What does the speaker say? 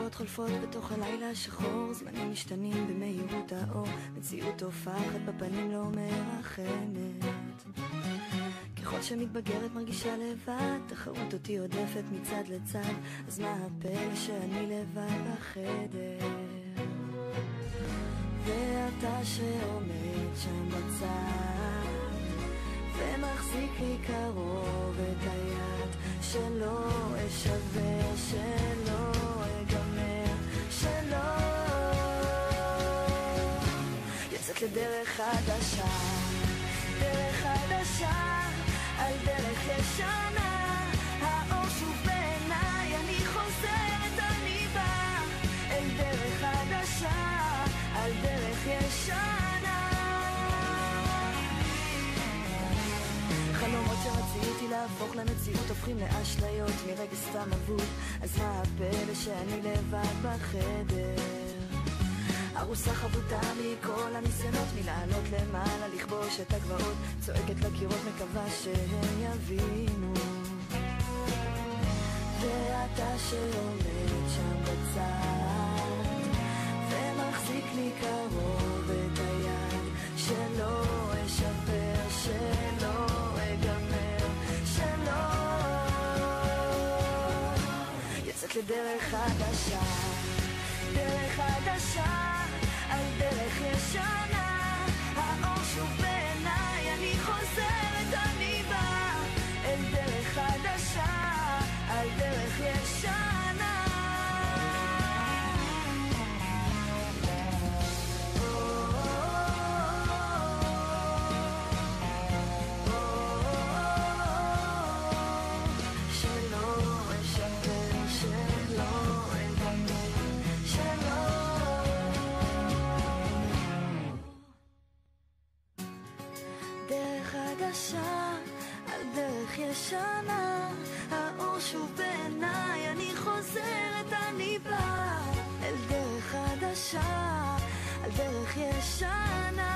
דקות חולפות בתוך הלילה השחור, זמנים משתנים במהירות האור, מציאות תופחת בפנים לא מרחמת. ככל שמתבגרת מרגישה לבד, תחרות אותי עודפת מצד לצד, אז מה הפלא שאני לבד בחדר? ואתה שעומד שם בצד ומחזיק לי קרוב את היד, שלא אשבר, שלא אגמר, שלא יוצאת לדרך חדשה, דרך חדשה על דרך ישנה, האור שוב בעיניי, אני חוזרת, אני באה אל דרך חדשה על דרך ישנה. חלומות שרציתי להפוך למציאות הופכים לאשליות מרגע סתם אבוד, אז מה הפלא שאני לבד בחדר? ארוסה חבוטה מכל הניסיונות מלעלות למעלה, לכבוש את הגבעות, צועקת לקירות מקווה שהם יבינו. ואתה שעומד שם בצד ומחזיק לי קרוב את היד, שלא אשבר, שלא אגמר, שלא יוצאת לדרך חדשה, דרך חדשה על דרך ישנה, האור שוב בעיניי, אני חוזרת, אני באה אל דרך חדשה על דרך ישנה. על דרך ישנה, האור שוב בעיניי, אני חוזרת, אני באה אל דרך חדשה, על דרך ישנה.